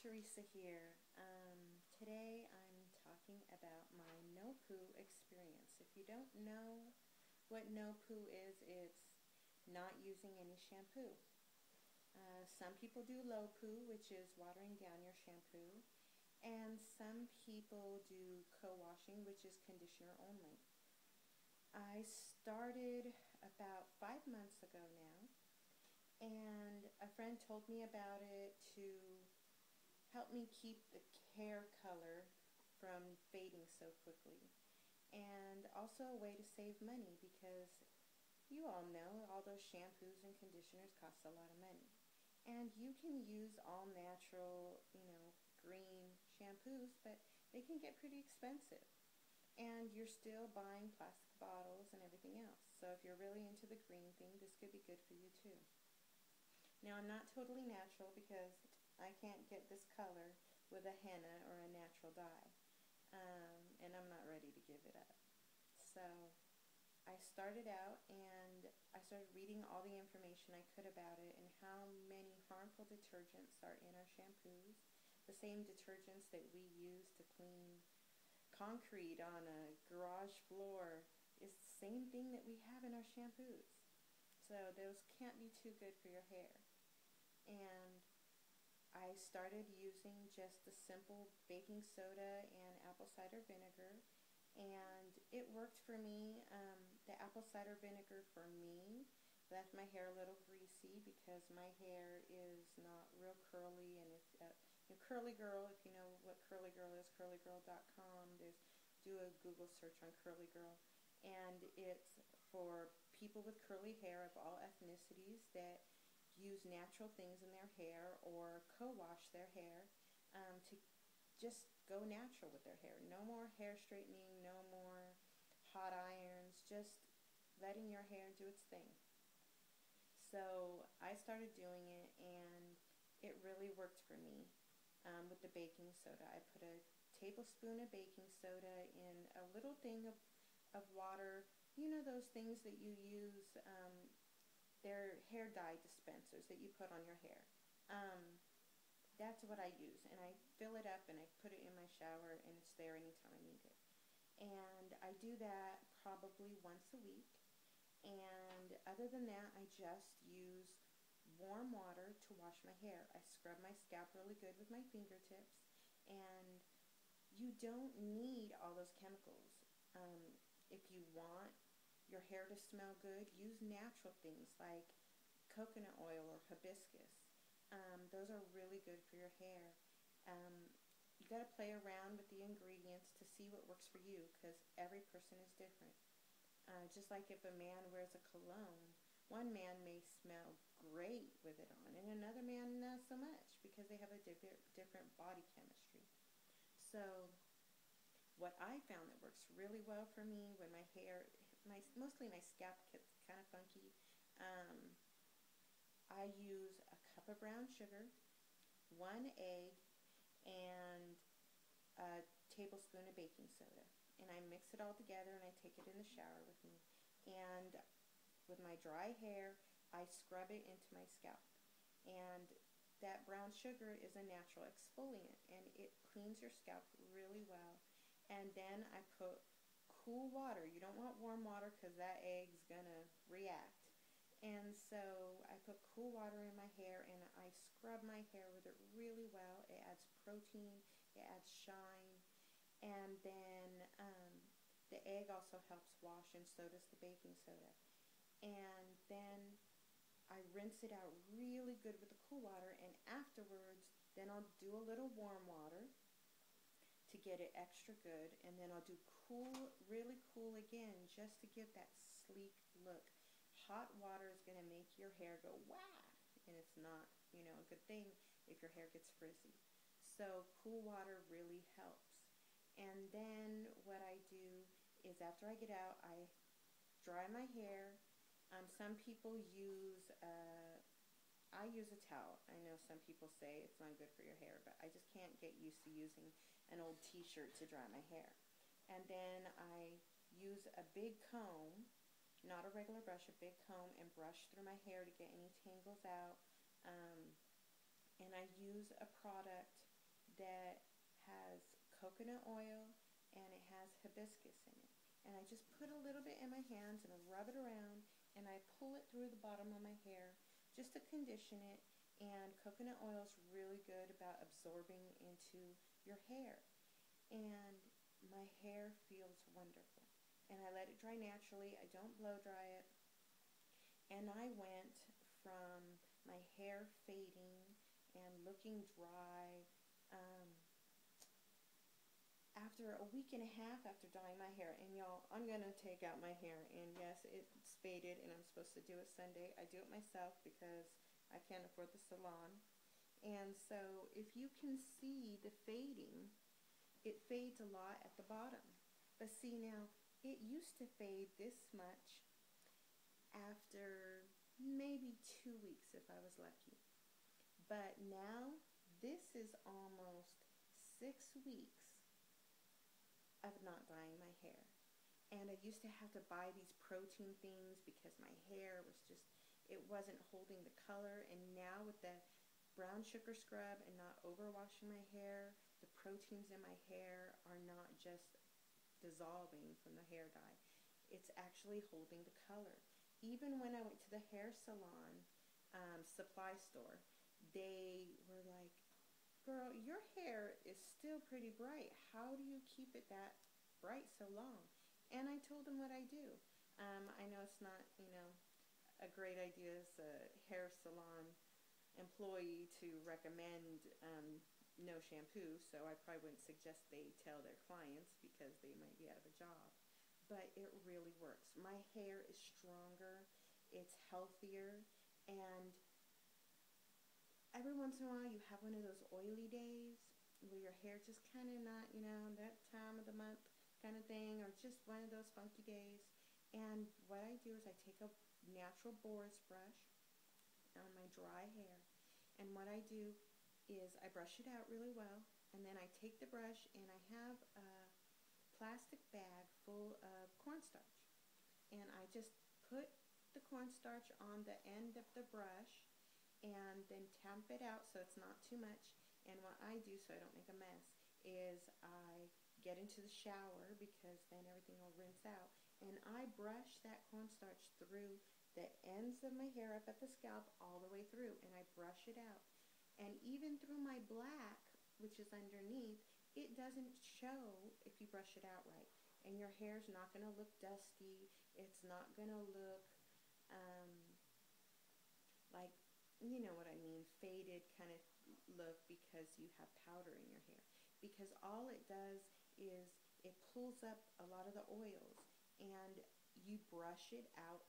Teresa here. Today I'm talking about my No Poo experience. If you don't know what No Poo is, it's not using any shampoo. Some people do low poo, which is watering down your shampoo, and some people do co-washing, which is conditioner only. I started about 5 months ago now, and a friend told me about it to help me keep the hair color from fading so quickly. And also a way to save money because you all know all those shampoos and conditioners cost a lot of money. And you can use all natural, green shampoos, but they can get pretty expensive. And you're still buying plastic bottles and everything else. So if you're really into the green thing, this could be good for you too. Now I'm not totally natural because I can't get this color with a henna or a natural dye. And I'm not ready to give it up. So I started out and I started reading all the information I could about it and how many harmful detergents are in our shampoos. The same detergents that we use to clean concrete on a garage floor is the same thing that we have in our shampoos. So those can't be too good for your hair. And I started using just the simple baking soda and apple cider vinegar, and it worked for me. The apple cider vinegar for me left my hair a little greasy because my hair is not real curly, and if Curly Girl, if you know what Curly Girl is, curlygirl.com, do a Google search on Curly Girl, and it's for people with curly hair of all ethnicities that use natural things in their hair or co-wash their hair to just go natural with their hair. No more hair straightening, no more hot irons, just letting your hair do its thing. So I started doing it, and it really worked for me with the baking soda. I put a tablespoon of baking soda in a little thing of water. You know those things that you use, they're hair dye dispensers that you put on your hair. That's what I use, and I fill it up and I put it in my shower, and it's there anytime I need it. And I do that probably once a week. And other than that, I just use warm water to wash my hair. I scrub my scalp really good with my fingertips, and you don't need all those chemicals. If you want your hair to smell good, use natural things like coconut oil or hibiscus. Those are really good for your hair. You got to play around with the ingredients to see what works for you, because every person is different. Just like if a man wears a cologne, one man may smell great with it on, and another man not so much, because they have a different body chemistry. So what I found that works really well for me when my hair, mostly my scalp gets kind of funky, I use a cup of brown sugar, 1 egg, and a tablespoon of baking soda. And I mix it all together and I take it in the shower with me. And with my dry hair, I scrub it into my scalp. And that brown sugar is a natural exfoliant, and it cleans your scalp really well. And then I put cool water. You don't want warm water because that egg's going to react. And so I put cool water in my hair and I scrub my hair with it really well. It adds protein, it adds shine, and then the egg also helps wash, and so does the baking soda. And then I rinse it out really good with the cool water, and afterwards then I'll do a little warm water to get it extra good, and then I'll do cool, really cool again, just to give that sleek look. Hot water is going to make your hair go wow, and it's not, a good thing if your hair gets frizzy. So cool water really helps. And then what I do is after I get out, I dry my hair. Some people use, I use a towel. I know some people say it's not good for your hair, but I just can't get used to using an old t-shirt to dry my hair. And then I use a big comb, not a regular brush, a big comb, and brush through my hair to get any tangles out. And I use a product that has coconut oil and it has hibiscus in it. And I just put a little bit in my hands and rub it around, and I pull it through the bottom of my hair just to condition it. And coconut oil is really good about absorbing into your hair. And my hair feels wonderful. And I let it dry naturally. I don't blow dry it. And I went from my hair fading and looking dry after a week and a half after dyeing my hair. And y'all, I'm going to take out my hair. And yes, it's faded and I'm supposed to do it Sunday. I do it myself because I can't afford the salon. And so if you can see the fading, it fades a lot at the bottom. But see now, it used to fade this much after maybe 2 weeks if I was lucky. But now, this is almost 6 weeks of not dyeing my hair. And I used to have to buy these protein things because my hair was just, it wasn't holding the color. And now with the brown sugar scrub and not overwashing my hair, the proteins in my hair are not just dissolving from the hair dye. It's actually holding the color. Even when I went to the hair salon supply store, they were like, girl, your hair is still pretty bright. How do you keep it that bright so long? And I told them what I do. I know it's not, a great idea as a hair salon employee to recommend no shampoo, so I probably wouldn't suggest they tell their clients because they might be out of a job. But it really works. My hair is stronger, it's healthier, and every once in a while you have one of those oily days where your hair just kind of not, that time of the month kind of thing, or just one of those funky days. And what I do is I take a natural boar's brush on my dry hair, and what I do is I brush it out really well, and then I take the brush and I have a plastic bag full of cornstarch, and I just put the cornstarch on the end of the brush and then tamp it out so it's not too much. And what I do so I don't make a mess is I get into the shower because then everything will rinse out, and I brush that cornstarch through the ends of my hair up at the scalp all the way through, and I brush it out. And even through my black, which is underneath, it doesn't show if you brush it out right. And your hair's not going to look dusty. It's not going to look like, you know what I mean, faded kind of look because you have powder in your hair. Because all it does is it pulls up a lot of the oils, and you brush it out.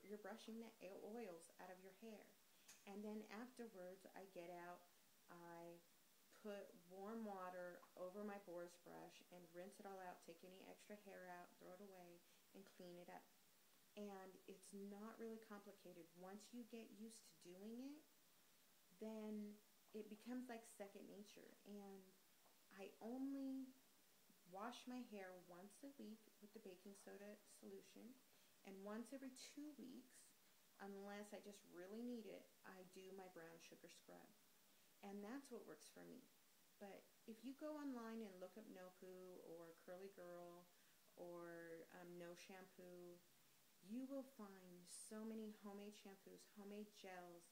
You're brushing the oils out of your hair. And then afterwards, I get out, I put warm water over my boar's brush and rinse it all out, take any extra hair out, throw it away, and clean it up. And it's not really complicated. Once you get used to doing it, then it becomes like second nature. And I only wash my hair once a week with the baking soda solution, and once every 2 weeks, unless I just really need it, I do my brown sugar scrub. And that's what works for me. But if you go online and look up NoPoo or Curly Girl or No Shampoo, you will find so many homemade shampoos, homemade gels,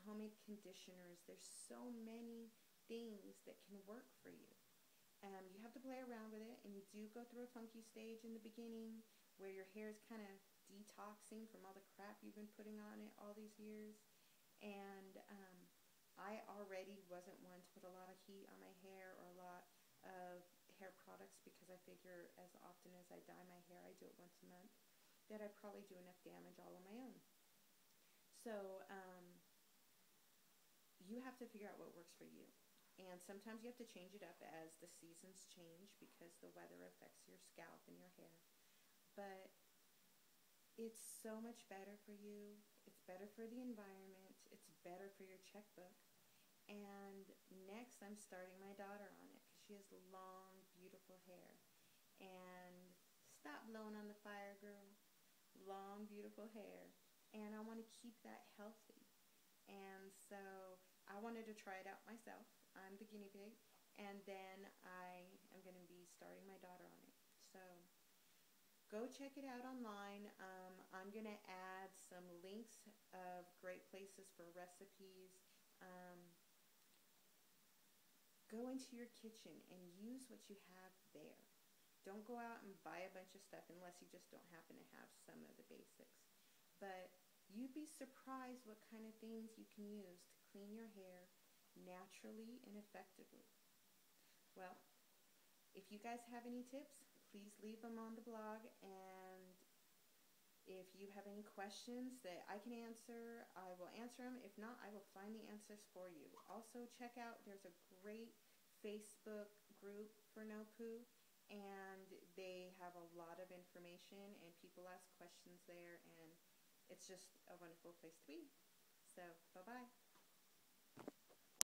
homemade conditioners. There's so many things that can work for you. You have to play around with it, and you do go through a funky stage in the beginning where your hair is kind of detoxing from all the crap you've been putting on it all these years. And I already wasn't one to put a lot of heat on my hair or a lot of hair products because I figure as often as I dye my hair, I do it once a month, that I probably do enough damage all on my own. So you have to figure out what works for you. And sometimes you have to change it up as the seasons change because the weather affects your scalp and your hair. But it's so much better for you. It's better for the environment. It's better for your checkbook. And next I'm starting my daughter on it because she has long, beautiful hair. And stop blowing on the fire, girl. Long, beautiful hair. And I want to keep that healthy. And so I wanted to try it out myself. I'm the guinea pig. and then I am going to be starting my daughter on it. So go check it out online. I'm going to add some links of great places for recipes. Go into your kitchen and use what you have there. Don't go out and buy a bunch of stuff unless you just don't happen to have some of the basics. But you'd be surprised what kind of things you can use to clean your hair naturally and effectively. Well, if you guys have any tips, please leave them on the blog, and if you have any questions that I can answer, I will answer them. If not, I will find the answers for you. Also, check out, there's a great Facebook group for NoPoo, and they have a lot of information, and people ask questions there, and it's just a wonderful place to be. So, bye-bye.